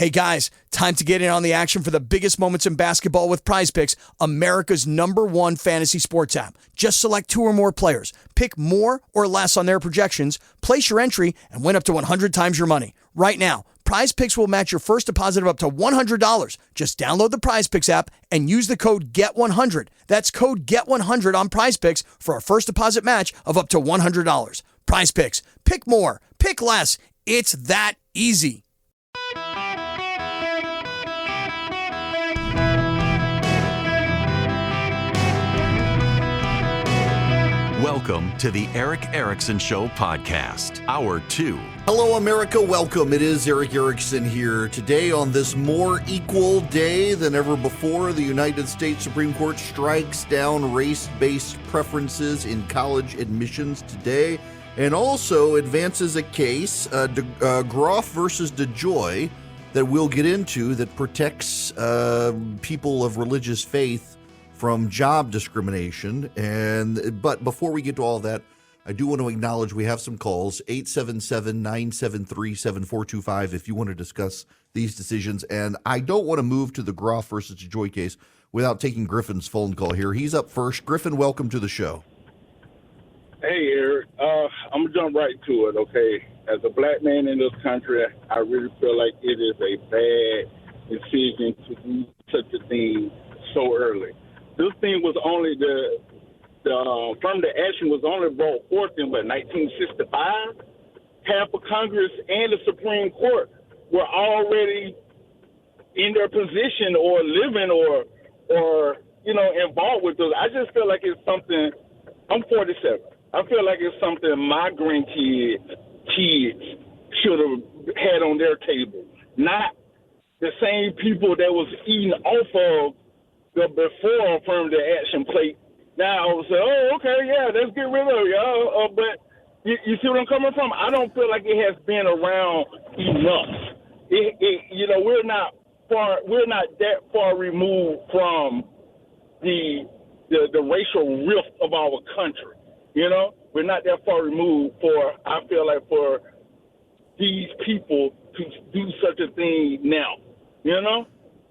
Hey guys, time to get in on the action for the biggest moments in basketball with Prize Picks, America's #1 fantasy sports app. Just select 2 or more players, pick more or less on their projections, place your entry, and win up to 100 times your money. Right now, Prize Picks will match your first deposit of up to $100. Just download the Prize Picks app and use the code GET100. That's code GET100 on Prize Picks for a first deposit match of up to $100. Prize Picks. Pick more. Pick less. It's that easy. Welcome to the Eric Erickson Show podcast, Hour 2. Hello, America. Welcome. It is Eric Erickson here. Today, on this more equal day than ever before, the United States Supreme Court strikes down race-based preferences in college admissions today and also advances a case, Groff versus DeJoy, that we'll get into that protects people of religious faith from job discrimination. But before we get to all that, I do want to acknowledge we have some calls, 877-973-7425 if you want to discuss these decisions. And I don't want to move to the Groff versus DeJoy case without taking Griffin's phone call here. He's up first. Griffin, welcome to the show. Hey, Eric. I'm going to jump right to it, okay? As a black man in this country, I really feel like it is a bad decision to do such a thing so early. This thing was only the affirmative action was only brought forth in, 1965? Half of Congress and the Supreme Court were already in their position or living or involved with this. I just feel like it's something, I'm 47. I feel like it's something my grandkids, kids should have had on their table. Not the same people that was eating off of the before affirmative action plate. Now I would say, oh, okay, yeah, let's get rid of it. But you see what I'm coming from? I don't feel like it has been around enough. We're not that far removed from the racial rift of our country. We're not that far removed I feel like for these people to do such a thing now.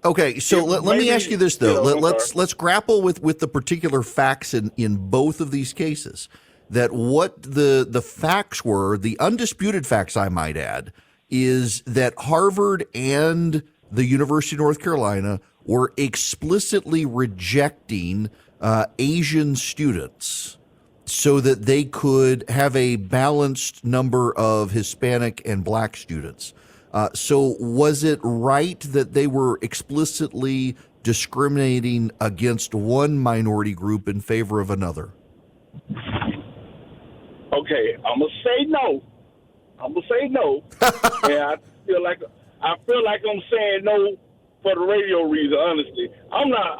Okay, so let me ask you this, though. Let's grapple with the particular facts in both of these cases. That what the facts were, the undisputed facts, I might add, is that Harvard and the University of North Carolina were explicitly rejecting Asian students so that they could have a balanced number of Hispanic and black students. So was it right that they were explicitly discriminating against one minority group in favor of another? Okay, I'm gonna say no. And I feel like I'm saying no for the radio reason. Honestly, I'm not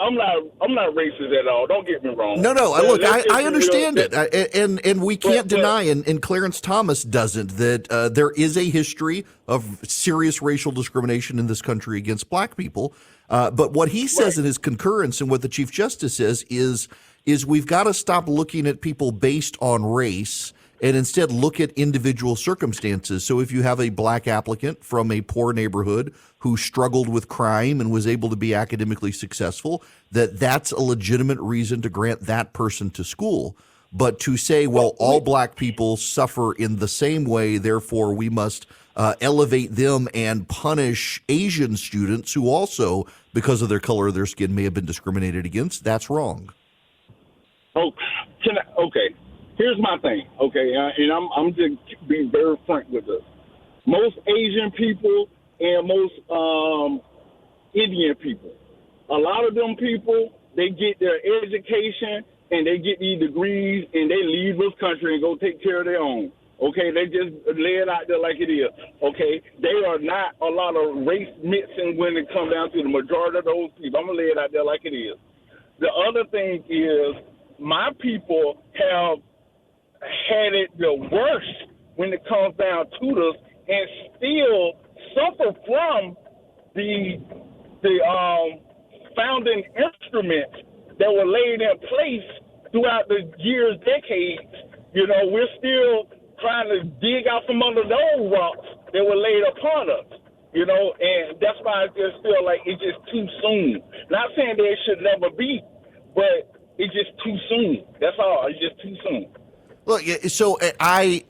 racist at all. Don't get me wrong. No. Look, I understand it, and we can't deny, and Clarence Thomas doesn't, that there is a history of serious racial discrimination in this country against black people. But what he says in his concurrence, and what the Chief Justice says, is we've got to stop looking at people based on race and instead look at individual circumstances. So if you have a black applicant from a poor neighborhood who struggled with crime and was able to be academically successful, that's a legitimate reason to grant that person to school. But to say, well, all black people suffer in the same way, therefore we must elevate them and punish Asian students who also, because of their color of their skin, may have been discriminated against, that's wrong. Okay. Here's my thing, okay, and I'm just being very frank with this. Most Asian people and most Indian people, a lot of them people, they get their education and they get these degrees and they leave this country and go take care of their own. Okay, they just lay it out there like it is. Okay, they are not a lot of race mixing when it comes down to the majority of those people. I'm going to lay it out there like it is. The other thing is my people have had it the worst when it comes down to this and still suffer from the founding instruments that were laid in place throughout the years, decades. We're still trying to dig out from under those rocks that were laid upon us. And that's why I just feel like it's just too soon. Not saying that it should never be, but it's just too soon. That's all. It's just too soon. Look, so I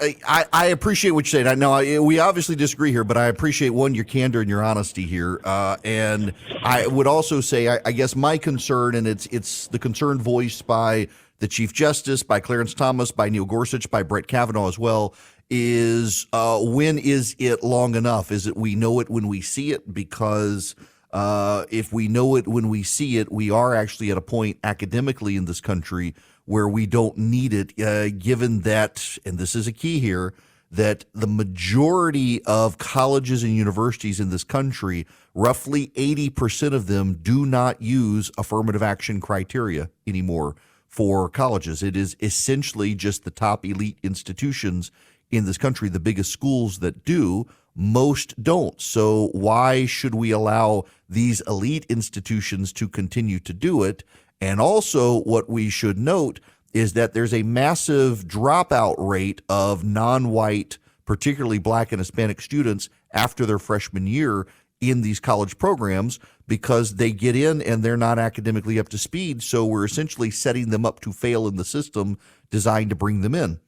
appreciate what you're saying. I know we obviously disagree here, but I appreciate, one, your candor and your honesty here. And I would also say, I guess my concern, and it's the concern voiced by the Chief Justice, by Clarence Thomas, by Neil Gorsuch, by Brett Kavanaugh as well, is when is it long enough? Is it we know it when we see it? Because if we know it when we see it, we are actually at a point academically in this country where we don't need it, given that, and this is a key here, that the majority of colleges and universities in this country, roughly 80% of them, do not use affirmative action criteria anymore for colleges. It is essentially just the top elite institutions in this country, the biggest schools that do. Most don't. So why should we allow these elite institutions to continue to do it? And also, what we should note is that there's a massive dropout rate of non-white, particularly Black and Hispanic students after their freshman year in these college programs because they get in and they're not academically up to speed. So we're essentially setting them up to fail in the system designed to bring them in.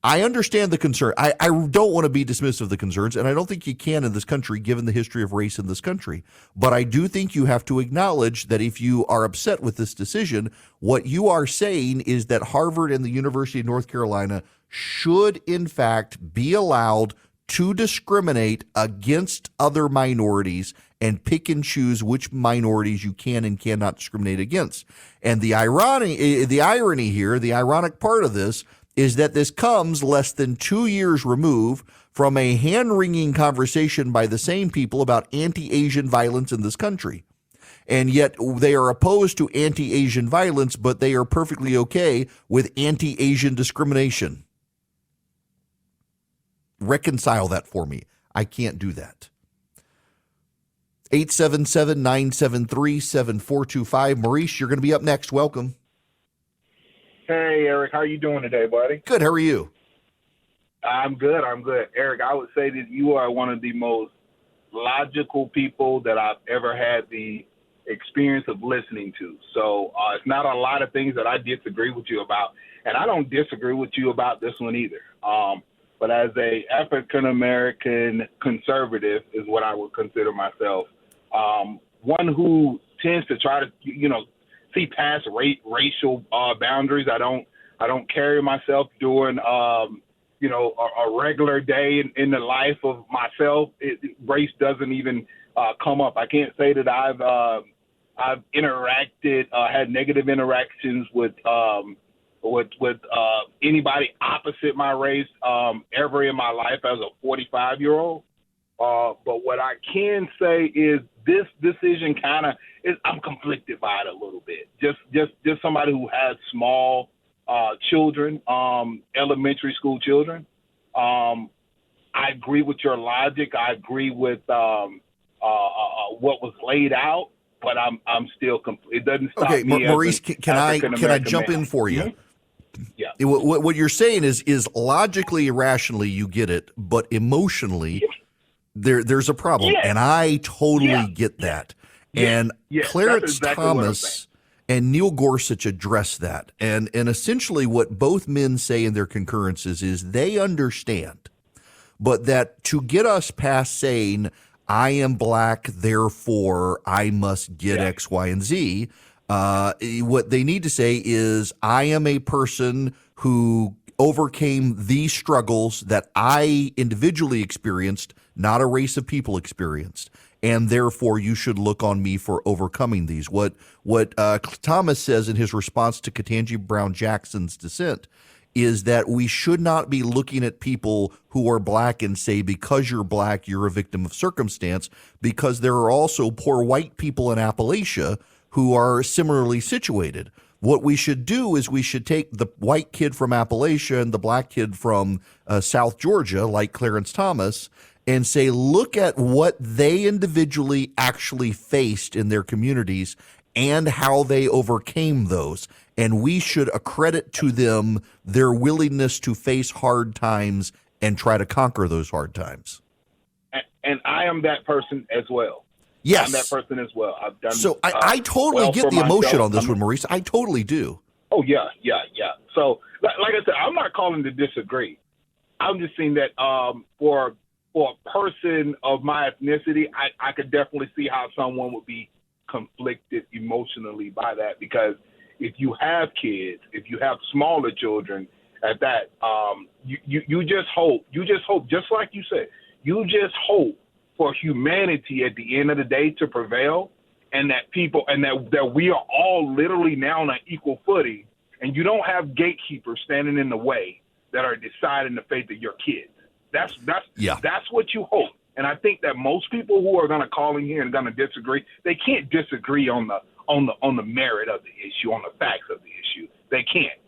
I understand the concern. I don't want to be dismissive of the concerns, and I don't think you can in this country, given the history of race in this country. But I do think you have to acknowledge that if you are upset with this decision, what you are saying is that Harvard and the University of North Carolina should, in fact, be allowed to discriminate against other minorities and pick and choose which minorities you can and cannot discriminate against. And the irony here, the ironic part of this, is that this comes less than 2 years removed from a hand-wringing conversation by the same people about anti-Asian violence in this country. And yet they are opposed to anti-Asian violence, but they are perfectly okay with anti-Asian discrimination. Reconcile that for me. I can't do that. 877-973-7425. Maurice, you're going to be up next. Welcome. Hey, Eric, how are you doing today, buddy? Good. How are you? I'm good. Eric, I would say that you are one of the most logical people that I've ever had the experience of listening to. So it's not a lot of things that I disagree with you about, and I don't disagree with you about this one either. But as a African-American conservative is what I would consider myself, one who tends to try to, see past racial boundaries. I don't carry myself during, a regular day in the life of myself. Race doesn't even come up. I can't say that I've interacted, had negative interactions with anybody opposite my race ever in my life as a 45-year-old. But what I can say is this decision I'm conflicted by it a little bit. Just somebody who has small children, elementary school children. I agree with your logic. I agree with what was laid out, but I'm still it doesn't stop me. Okay, Maurice, can I jump in for you? Mm-hmm. Yeah. What you're saying is logically, irrationally, you get it, but emotionally, there's a problem, and I totally get that. And Clarence exactly Thomas and Neil Gorsuch address that. And essentially what both men say in their concurrences is they understand, but that to get us past saying, I am Black, therefore I must get X, Y, and Z, what they need to say is, I am a person who overcame these struggles that I individually experienced, not a race of people experienced. And therefore, you should look on me for overcoming these. What Thomas says in his response to Ketanji Brown Jackson's dissent is that we should not be looking at people who are Black and say, because you're Black, you're a victim of circumstance, because there are also poor white people in Appalachia who are similarly situated. What we should do is we should take the white kid from Appalachia and the Black kid from South Georgia, like Clarence Thomas, and say, look at what they individually actually faced in their communities and how they overcame those. And we should accredit to them their willingness to face hard times and try to conquer those hard times. And I am that person as well. Yes. I'm that person as well. I've done. So I totally get the emotion on this one, Maurice. I totally do. Oh, yeah. So, like I said, I'm not calling to disagree. I'm just saying that for a person of my ethnicity, I could definitely see how someone would be conflicted emotionally by that, because if you have kids, if you have smaller children at that, you just hope, just like you said, you just hope for humanity at the end of the day to prevail, and that people, and that we are all literally now on an equal footing, and you don't have gatekeepers standing in the way that are deciding the fate of your kids. That's what you hope. And I think that most people who are going to call in here and going to disagree, they can't disagree on the merit of the issue, on the facts of the issue. They can't.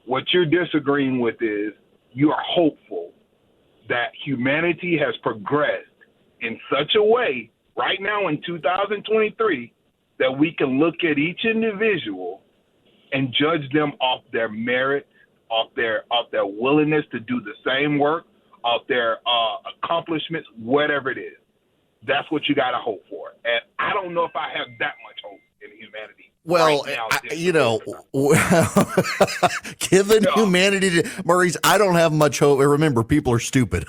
What you're disagreeing with is you are hopeful that humanity has progressed in such a way right now in 2023 that we can look at each individual and judge them off their merit, off their willingness to do the same work, off their accomplishments, whatever it is. That's what you got to hope for. And I don't know if I have that much hope in humanity. Well, given humanity, Maurice, I don't have much hope. Remember, people are stupid.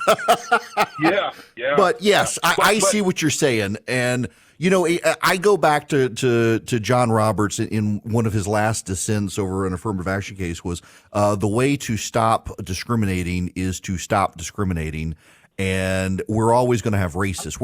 Yeah. But yes, I see what you're saying. And, I go back to John Roberts in one of his last dissents over an affirmative action case was the way to stop discriminating is to stop discriminating. And we're always going to have racists.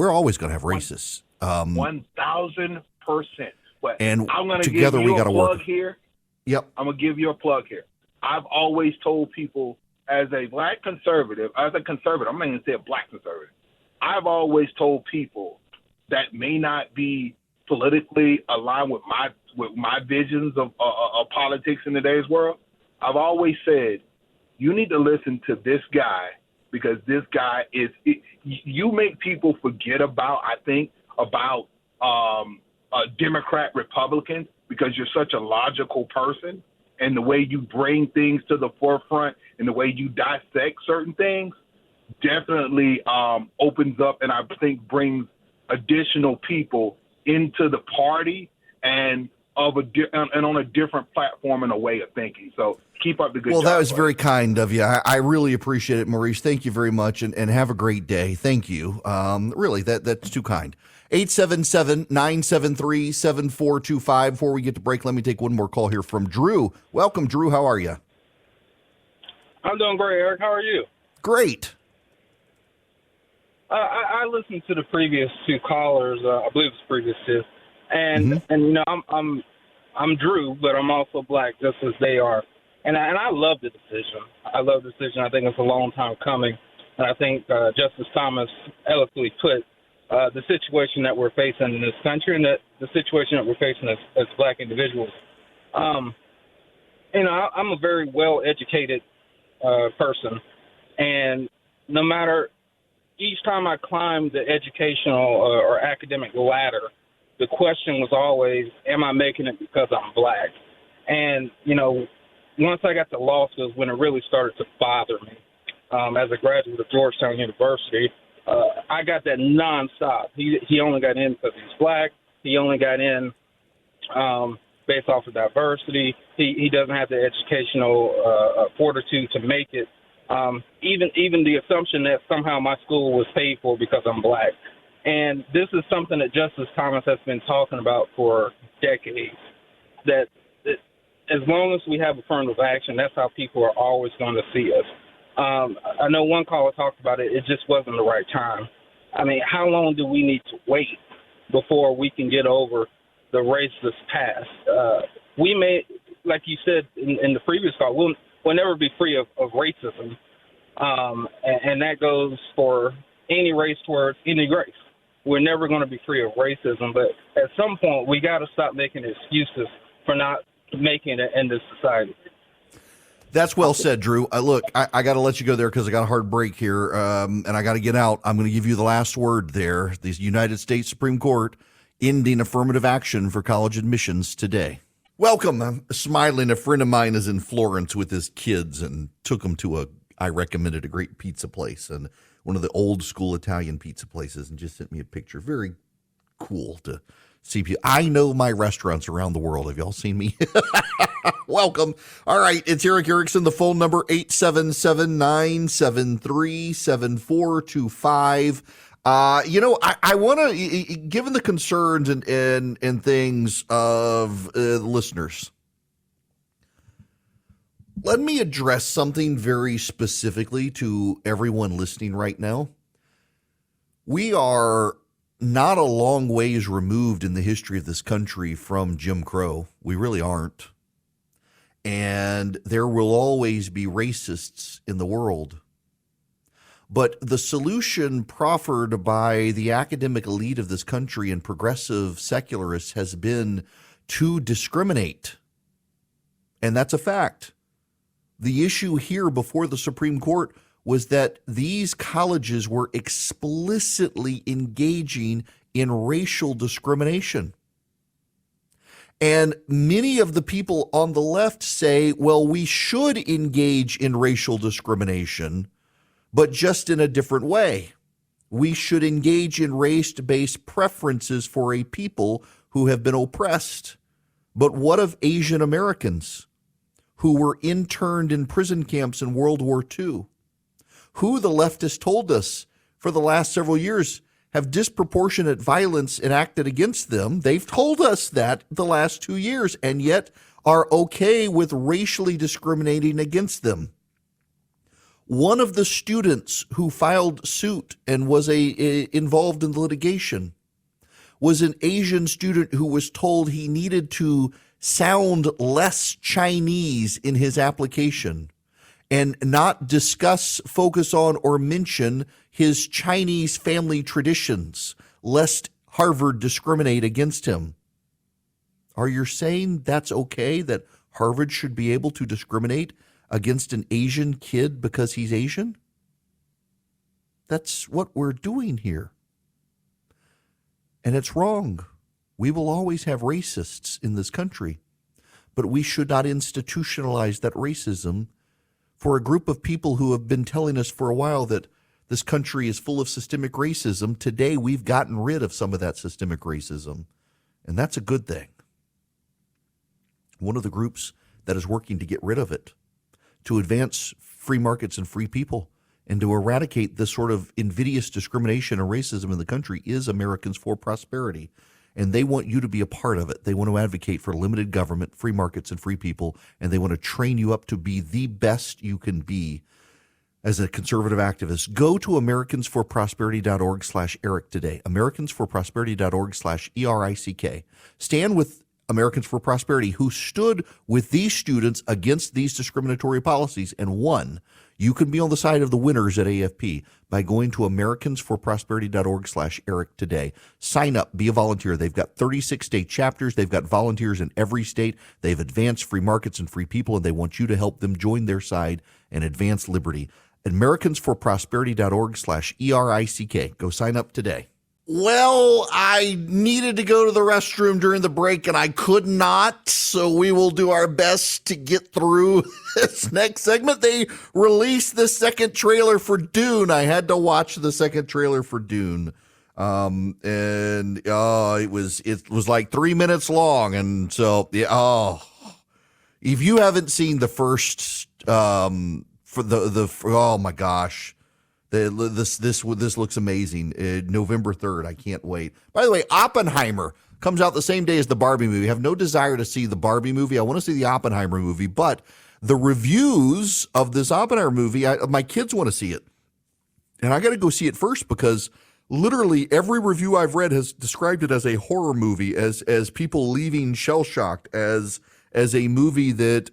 1,000%. But and I'm going to together give you we got to work here. Yep. I'm going to give you a plug here. I've always told people as a black conservative, I'm not even say a black conservative. I've always told people that may not be politically aligned with my visions of politics in today's world. I've always said, you need to listen to this guy, because this guy you make people forget about Democrat, Republicans, because you're such a logical person, and the way you bring things to the forefront and the way you dissect certain things definitely opens up, and I think brings additional people into the party and on a different platform and a way of thinking. So keep up the good job. Well, that was very kind of you. I really appreciate it, Maurice. Thank you very much, and have a great day. Thank you. Really, that's too kind. 877-973-7425. Before we get to break, let me take one more call here from Drew. Welcome, Drew. How are you? I'm doing great, Eric. How are you? Great. I listened to the previous two callers. I believe it's previous two, and I'm Drew, but I'm also black, just as they are, and I love the decision. I think it's a long time coming, and I think Justice Thomas eloquently put the situation that we're facing in this country, and the situation that we're facing as black individuals. I'm a very well-educated person, and no matter each time I climbed the educational or academic ladder, the question was always, am I making it because I'm black? And, once I got to law school is when it really started to bother me. As a graduate of Georgetown University, I got that nonstop. He only got in because he's black. He only got in based off of diversity. He doesn't have the educational fortitude to make it. Even the assumption that somehow my school was paid for because I'm black. And this is something that Justice Thomas has been talking about for decades, that as long as we have affirmative action, that's how people are always going to see us. I know one caller talked about it. It just wasn't the right time. I mean, how long do we need to wait before we can get over the racist past? We may, like you said in the previous call, we'll never be free of racism. And that goes for any race towards any race. We're never going to be free of racism. But at some point, we got to stop making excuses for not making it in this society. That's well said, Drew. Look, I got to let you go there because I got a hard break here, and I got to get out. I'm going to give you the last word there. The United States Supreme Court ending affirmative action for college admissions today. Welcome. I'm smiling. A friend of mine is in Florence with his kids and took them to I recommended a great pizza place, and one of the old school Italian pizza places, and just sent me a picture. Very cool to see people. I know my restaurants around the world. Have y'all seen me? Welcome. All right, it's Eric Erickson. The phone number 877-973-7425. I want to, given the concerns and things of listeners, let me address something very specifically to everyone listening right now. We are not a long ways removed in the history of this country from Jim Crow. We really aren't. And there will always be racists in the world. But the solution proffered by the academic elite of this country and progressive secularists has been to discriminate. And that's a fact. The issue here before the Supreme Court was that these colleges were explicitly engaging in racial discrimination. And many of the people on the left say, well, we should engage in racial discrimination, but just in a different way. We should engage in race-based preferences for a people who have been oppressed. But what of Asian Americans who were interned in prison camps in World War II, who the leftists told us for the last several years have disproportionate violence enacted against them? They've told us that the last 2 years, and yet are okay with racially discriminating against them. One of the students who filed suit and was involved in the litigation was an Asian student who was told he needed to sound less Chinese in his application and not discuss, focus on, or mention his Chinese family traditions, lest Harvard discriminate against him. Are you saying that's okay, that Harvard should be able to discriminate against an Asian kid because he's Asian? That's what we're doing here. And it's wrong. We will always have racists in this country, but we should not institutionalize that racism for a group of people who have been telling us for a while that this country is full of systemic racism. Today, we've gotten rid of some of that systemic racism, and that's a good thing. One of the groups that is working to get rid of it, to advance free markets and free people, and to eradicate this sort of invidious discrimination and racism in the country, is Americans for Prosperity. And they want you to be a part of it. They want to advocate for limited government, free markets, and free people, and they want to train you up to be the best you can be as a conservative activist. Go to americansforprosperity.org/Eric today, americansforprosperity.org/ERICK. Stand with Americans for Prosperity, who stood with these students against these discriminatory policies and won. You can be on the side of the winners at AFP by going to americansforprosperity.org/Eric today. Sign up, be a volunteer. They've got 36 state chapters. They've got volunteers in every state. They've advanced free markets and free people, and they want you to help them join their side and advance liberty. americansforprosperity.org/ERICK. Go sign up today. Well, I needed to go to the restroom during the break and I could not, so we will do our best to get through this next segment. They released the second trailer for Dune. I had to watch the second trailer for Dune. It was like 3 minutes long, and so if you haven't seen the first oh my gosh. This looks amazing. November 3rd. I can't wait. By the way, Oppenheimer comes out the same day as the Barbie movie. I have no desire to see the Barbie movie. I want to see the Oppenheimer movie, but the reviews of this Oppenheimer movie, my kids want to see it. And I got to go see it first because literally every review I've read has described it as a horror movie, as people leaving shell-shocked, as a movie that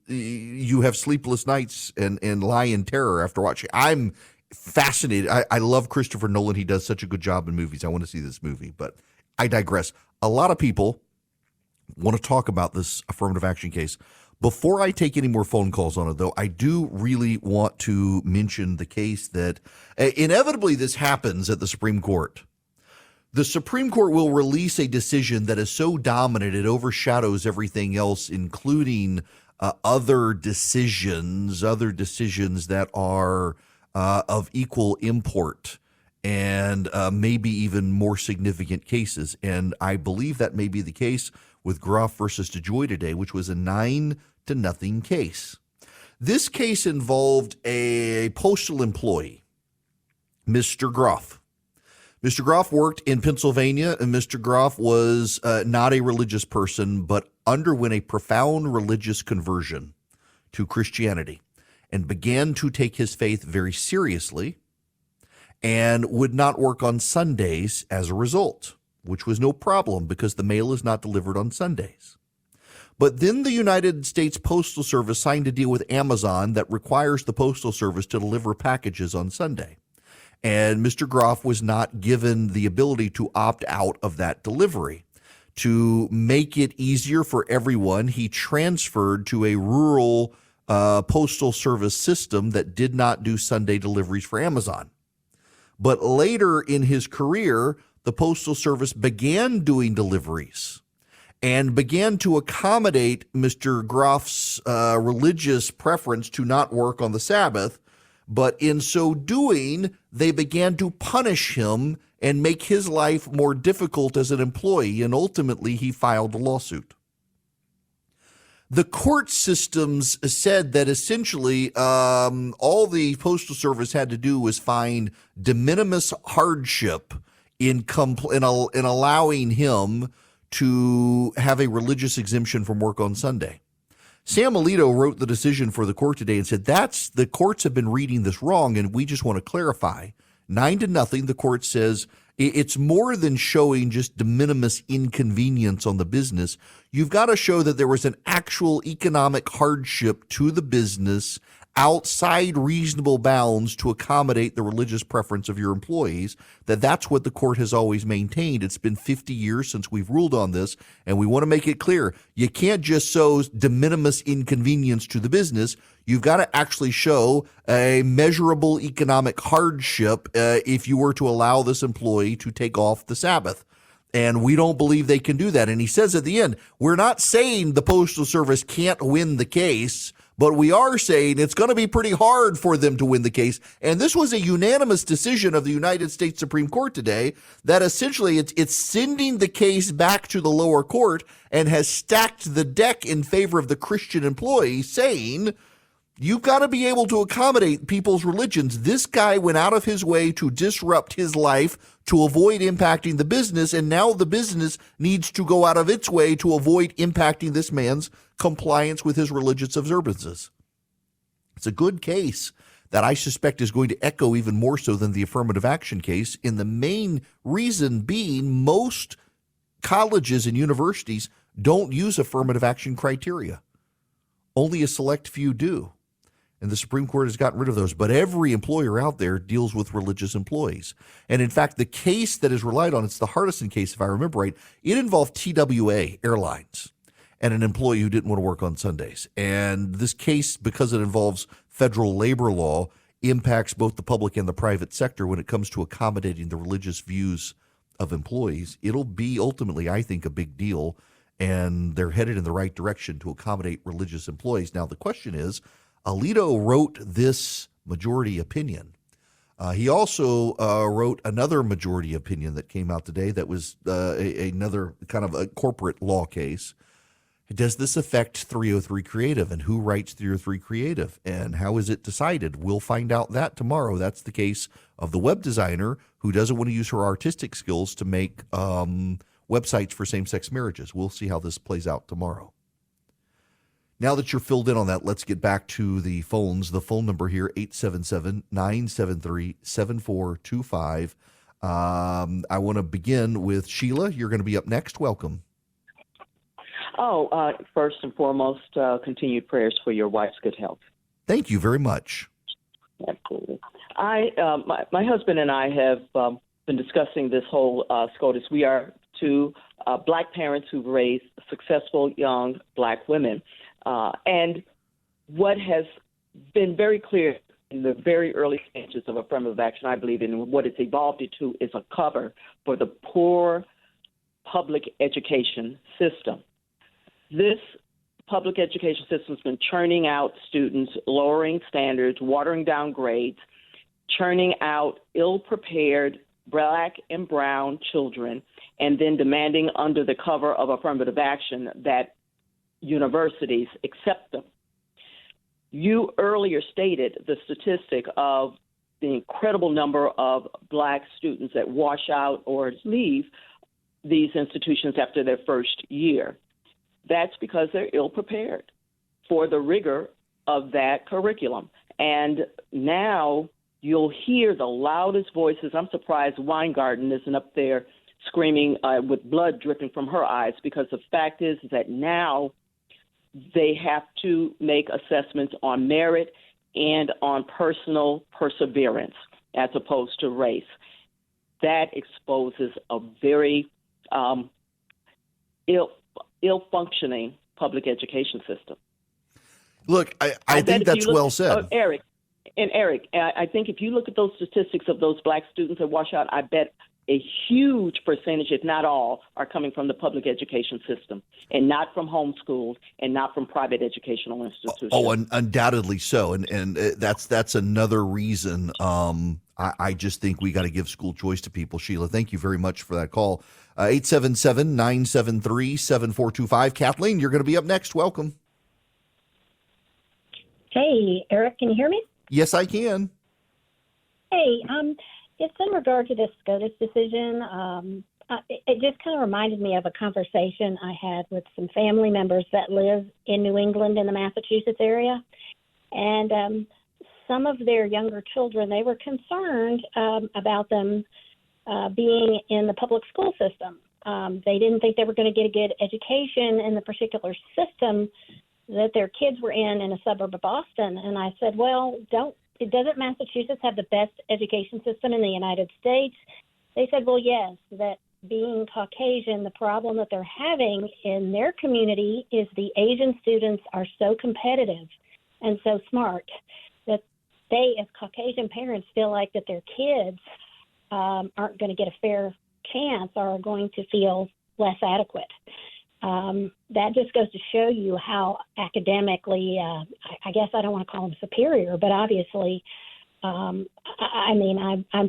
you have sleepless nights and lie in terror after watching. I'm fascinated. I love Christopher Nolan. He does such a good job in movies. I want to see this movie, but I digress. A lot of people want to talk about this affirmative action case. Before I take any more phone calls on it, though, I do really want to mention the case that inevitably this happens at the Supreme Court. The Supreme Court will release a decision that is so dominant it overshadows everything else, including other decisions that are of equal import and maybe even more significant cases. And I believe that may be the case with Groff versus DeJoy today, which was a 9-0 case. This case involved a postal employee, Mr. Groff. Mr. Groff worked in Pennsylvania, and Mr. Groff was not a religious person, but underwent a profound religious conversion to Christianity and began to take his faith very seriously and would not work on Sundays as a result, which was no problem because the mail is not delivered on Sundays. But then the United States Postal Service signed a deal with Amazon that requires the Postal Service to deliver packages on Sunday. And Mr. Groff was not given the ability to opt out of that delivery. To make it easier for everyone, he transferred to a rural postal service system that did not do Sunday deliveries for Amazon. But later in his career, the Postal Service began doing deliveries and began to accommodate Mr. Groff's religious preference to not work on the Sabbath. But in so doing, they began to punish him and make his life more difficult as an employee, and ultimately he filed a lawsuit. The court systems said that essentially all the Postal Service had to do was find de minimis hardship in allowing him to have a religious exemption from work on Sunday. Sam Alito wrote the decision for the court today and said the courts have been reading this wrong, and we just want to clarify. 9-0, the court says it's more than showing just de minimis inconvenience on the business. You've got to show that there was an actual economic hardship to the business outside reasonable bounds to accommodate the religious preference of your employees. That's what the court has always maintained. It's been 50 years since we've ruled on this, and we want to make it clear. You can't just show de minimis inconvenience to the business. You've got to actually show a measurable economic hardship if you were to allow this employee to take off the Sabbath. And we don't believe they can do that. And he says at the end, we're not saying the Postal Service can't win the case, but we are saying it's going to be pretty hard for them to win the case. And this was a unanimous decision of the United States Supreme Court today that essentially it's sending the case back to the lower court and has stacked the deck in favor of the Christian employee, saying you've got to be able to accommodate people's religions. This guy went out of his way to disrupt his life to avoid impacting the business, and now the business needs to go out of its way to avoid impacting this man's compliance with his religious observances. It's a good case that I suspect is going to echo even more so than the affirmative action case, in the main reason being most colleges and universities don't use affirmative action criteria. Only a select few do. And the Supreme Court has gotten rid of those. But every employer out there deals with religious employees. And in fact, the case that is relied on, it's the Hardison case, if I remember right, it involved TWA Airlines and an employee who didn't want to work on Sundays. And this case, because it involves federal labor law, impacts both the public and the private sector when it comes to accommodating the religious views of employees. It'll be ultimately, I think, a big deal. And they're headed in the right direction to accommodate religious employees. Now, the question is, Alito wrote this majority opinion. He also wrote another majority opinion that came out today that was another kind of a corporate law case. Does this affect 303 Creative, and who writes 303 Creative, and how is it decided? We'll find out that tomorrow. That's the case of the web designer who doesn't want to use her artistic skills to make websites for same-sex marriages. We'll see how this plays out tomorrow. Now that you're filled in on that, let's get back to the phones. The phone number here, 877-973-7425. I want to begin with Sheila. You're going to be up next. Welcome. First and foremost, continued prayers for your wife's good health. Thank you very much. Absolutely. My husband and I have been discussing this whole SCOTUS. We are two black parents who've raised successful young black women. And what has been very clear in the very early stages of affirmative action, I believe, and what it's evolved into is a cover for the poor public education system. This public education system has been churning out students, lowering standards, watering down grades, churning out ill-prepared black and brown children, and then demanding under the cover of affirmative action that universities accept them. You earlier stated the statistic of the incredible number of black students that wash out or leave these institutions after their first year. That's because they're ill-prepared for the rigor of that curriculum. And now you'll hear the loudest voices. I'm surprised Weingarten isn't up there screaming with blood dripping from her eyes, because the fact is that now they have to make assessments on merit and on personal perseverance as opposed to race. That exposes a very ill-functioning public education system. Look, I think that's well said. Eric, I think if you look at those statistics of those black students that wash out, I bet a huge percentage, if not all, are coming from the public education system and not from homeschooled and not from private educational institutions. Oh, undoubtedly so. And that's another reason I just think we got to give school choice to people. Sheila, thank you very much for that call. 877-973-7425. Kathleen, you're going to be up next. Welcome. Hey, Eric, can you hear me? Yes, I can. Hey, it's in regard to this SCOTUS decision. It just kind of reminded me of a conversation I had with some family members that live in New England in the Massachusetts area. And some of their younger children, they were concerned about them being in the public school system. They didn't think they were going to get a good education in the particular system that their kids were in a suburb of Boston. And I said, well, doesn't Massachusetts have the best education system in the United States? They said, well, yes, that being Caucasian, the problem that they're having in their community is the Asian students are so competitive and so smart that they, as Caucasian parents, feel like that their kids aren't going to get a fair chance or are going to feel less adequate. That just goes to show you how academically, I guess I don't want to call them superior, but obviously, I'm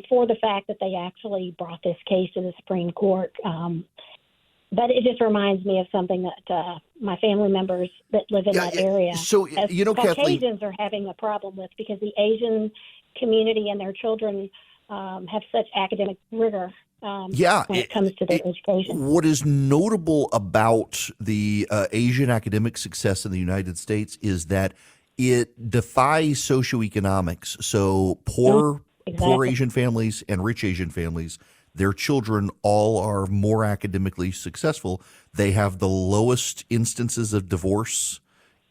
for the fact that they actually brought this case to the Supreme Court. But it just reminds me of something that my family members that live in that area, so, Caucasians Kathleen, are having a problem with, because the Asian community and their children have such academic rigor. When it comes to their education. What is notable about the Asian academic success in the United States is that it defies socioeconomics. So poor Asian families and rich Asian families, their children all are more academically successful. They have the lowest instances of divorce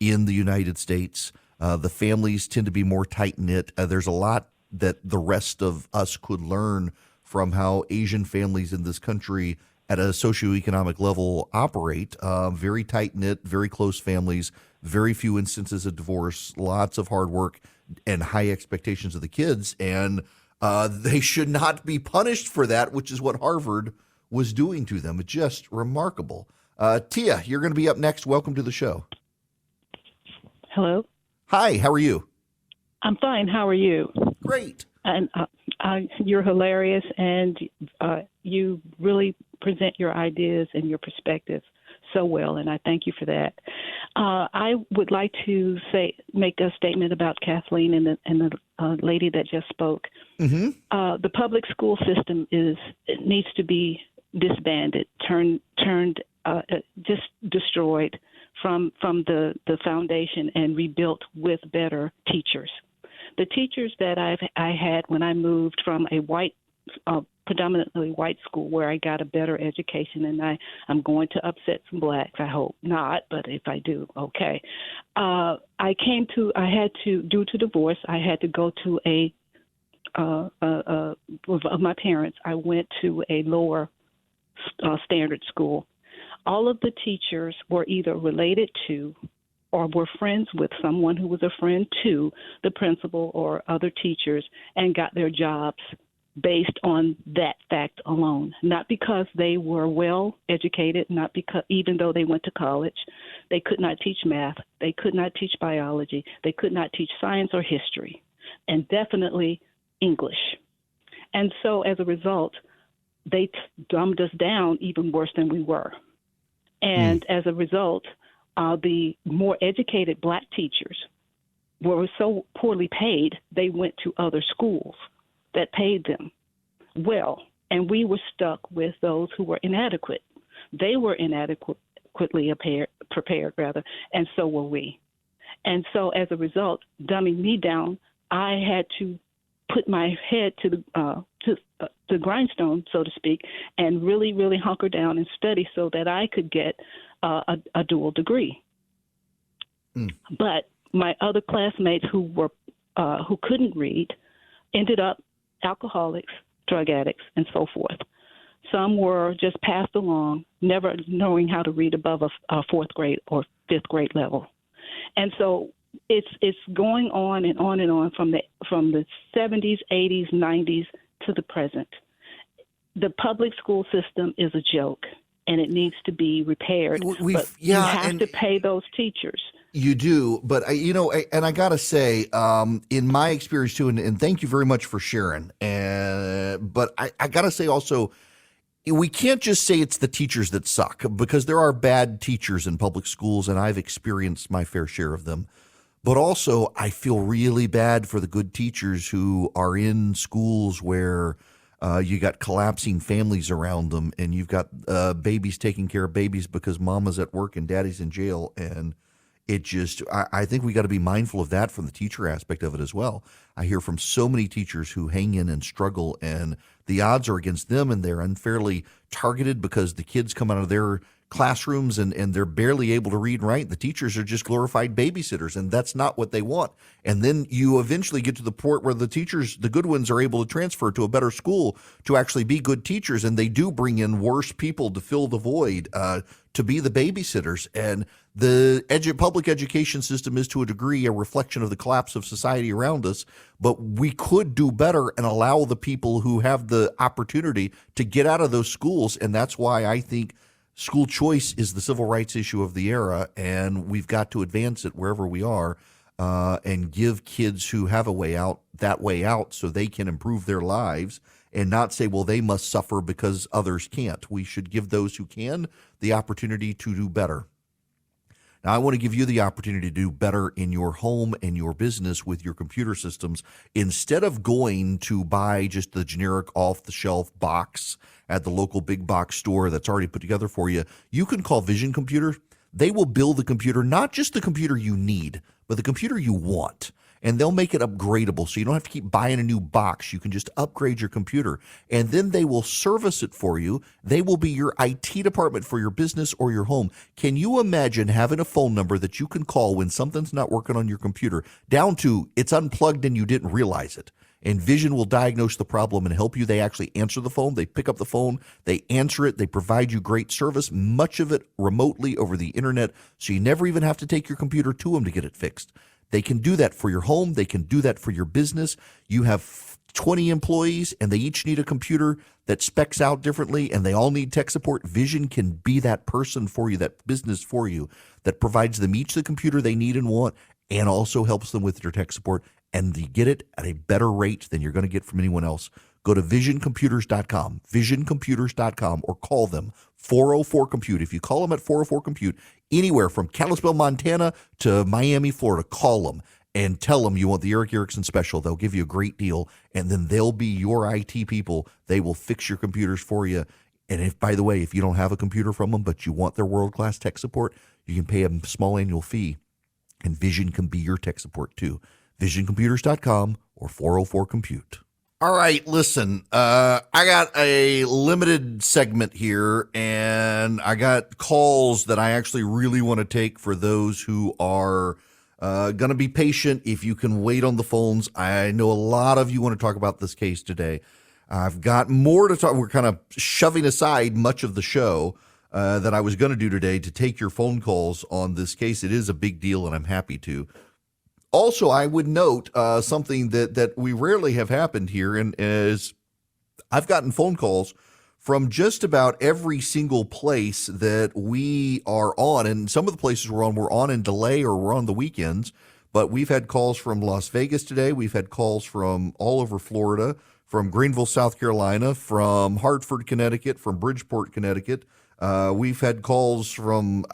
in the United States. The families tend to be more tight-knit. There's a lot that the rest of us could learn from how Asian families in this country at a socioeconomic level operate. Very tight-knit, very close families, very few instances of divorce, lots of hard work, and high expectations of the kids. And they should not be punished for that, which is what Harvard was doing to them. It's just remarkable. Tia, you're going to be up next. Welcome to the show. Hello. Hi, how are you? I'm fine. How are you? Great. And you're hilarious, and you really present your ideas and your perspectives so well, and I thank you for that. I would like to make a statement about Kathleen and the lady that just spoke. Mm-hmm. The public school system needs to be disbanded, just destroyed from the foundation and rebuilt with better teachers. The teachers that I had when I moved from a predominantly white school where I got a better education, and I'm going to upset some blacks. I hope not, but if I do, okay. Due to divorce, I had to go to of my parents, I went to a lower standard school. All of the teachers were either related to or were friends with someone who was a friend to the principal or other teachers, and got their jobs based on that fact alone, not because they were well educated, not because even though they went to college, they could not teach math, they could not teach biology, they could not teach science or history, and definitely English. And so as a result, they dumbed us down even worse than we were. And as a result, the more educated black teachers were so poorly paid, they went to other schools that paid them well. And we were stuck with those who were inadequate. They were inadequately prepared, and so were we. And so as a result, dumbing me down, I had to put my head to the grindstone, so to speak, and really, really hunker down and study so that I could get a dual degree. But my other classmates who couldn't read ended up alcoholics, drug addicts, and so forth. Some were just passed along, never knowing how to read above a fourth grade or fifth grade level. And so it's going on and on and on from the 70s, 80s, 90s to the present. The public school system is a joke, and it needs to be repaired. But you have to pay those teachers. You do, but I gotta say, in my experience too, and thank you very much for sharing. But I gotta say also, we can't just say it's the teachers that suck, because there are bad teachers in public schools, and I've experienced my fair share of them. But also, I feel really bad for the good teachers who are in schools where you got collapsing families around them, and you've got babies taking care of babies because mama's at work and daddy's in jail. And it just, I think we got to be mindful of that from the teacher aspect of it as well. I hear from so many teachers who hang in and struggle, and the odds are against them, and they're unfairly targeted because the kids come out of their classrooms and they're barely able to read and write. The teachers are just glorified babysitters, and that's not what they want. And then you eventually get to the point where the teachers, the good ones, are able to transfer to a better school to actually be good teachers, and they do bring in worse people to fill the void, to be the babysitters. And the public education system is to a degree a reflection of the collapse of society around us, but we could do better and allow the people who have the opportunity to get out of those schools. And that's why I think school choice is the civil rights issue of the era, and we've got to advance it wherever we are, and give kids who have a way out that way out so they can improve their lives, and not say, well, they must suffer because others can't. We should give those who can the opportunity to do better. Now, I want to give you the opportunity to do better in your home and your business with your computer systems. Instead of going to buy just the generic off-the-shelf box at the local big box store that's already put together for you, you can call Vision Computer. They will build the computer, not just the computer you need, but the computer you want. And they'll make it upgradable, so you don't have to keep buying a new box. You can just upgrade your computer, and then they will service it for you. They will be your IT department for your business or your home. Can you imagine having a phone number that you can call when something's not working on your computer, down to it's unplugged and you didn't realize it? And Vision will diagnose the problem and help you. They actually answer the phone. They pick up the phone. They answer it. They provide you great service, much of it remotely over the internet, so you never even have to take your computer to them to get it fixed. They can do that for your home. They can do that for your business. You have 20 employees, and they each need a computer that specs out differently, and they all need tech support. Vision can be that person for you, that business for you, that provides them each the computer they need and want, and also helps them with their tech support. And you get it at a better rate than you're going to get from anyone else. Go to visioncomputers.com, visioncomputers.com, or call them 404-COMPUTE. If you call them at 404-COMPUTE, anywhere from Kalispell, Montana to Miami, Florida, call them and tell them you want the Eric Erickson special. They'll give you a great deal, and then they'll be your IT people. They will fix your computers for you. And if, by the way, if you don't have a computer from them, but you want their world-class tech support, you can pay a small annual fee, and Vision can be your tech support too. visioncomputers.com or 404-COMPUTE. All right, listen, I got a limited segment here, and I got calls that I actually really want to take for those who are going to be patient. If you can wait on the phones, I know a lot of you want to talk about this case today. I've got more to talk. We're kind of shoving aside much of the show that I was going to do today to take your phone calls on this case. It is a big deal, and I'm happy to. Also, I would note something that we rarely have happened here, and is I've gotten phone calls from just about every single place that we are on, and some of the places we're on in delay or we're on the weekends, but we've had calls from Las Vegas today. We've had calls from all over Florida, from Greenville, South Carolina, from Hartford, Connecticut, from Bridgeport, Connecticut. We've had calls from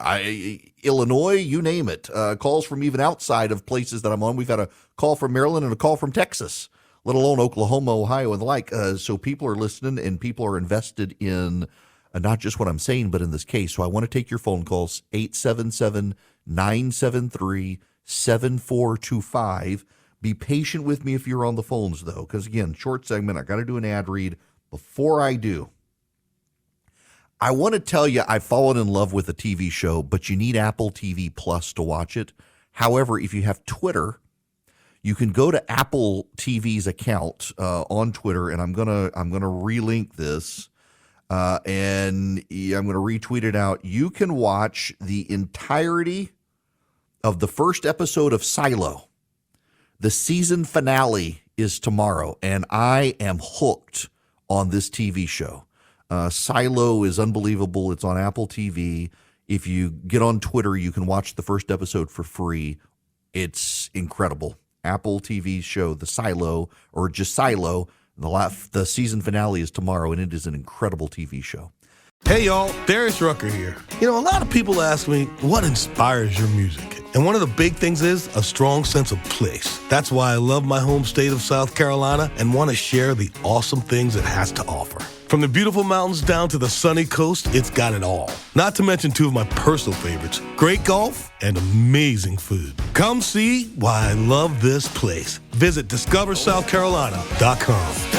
Illinois, you name it. Calls from even outside of places that I'm on. We've had a call from Maryland and a call from Texas, let alone Oklahoma, Ohio, and the like. So people are listening and people are invested in not just what I'm saying, but in this case. So I want to take your phone calls, 877-973-7425. Be patient with me if you're on the phones, though, because, again, short segment, I got to do an ad read. Before I do, I want to tell you I've fallen in love with a TV show, but you need Apple TV Plus to watch it. However, if you have Twitter, you can go to Apple TV's account on Twitter, and I'm gonna relink this, and I'm gonna retweet it out. You can watch the entirety of the first episode of Silo. The season finale is tomorrow, and I am hooked on this TV show. Silo is unbelievable. It's on Apple TV. If you get on Twitter, you can watch the first episode for free. It's incredible. Apple TV show, The Silo, or just Silo. The season finale is tomorrow, and it is an incredible TV show. Hey, y'all. Darius Rucker here. You know, a lot of people ask me, what inspires your music? And one of the big things is a strong sense of place. That's why I love my home state of South Carolina and want to share the awesome things it has to offer. From the beautiful mountains down to the sunny coast, it's got it all. Not to mention two of my personal favorites, great golf and amazing food. Come see why I love this place. Visit discoversouthcarolina.com.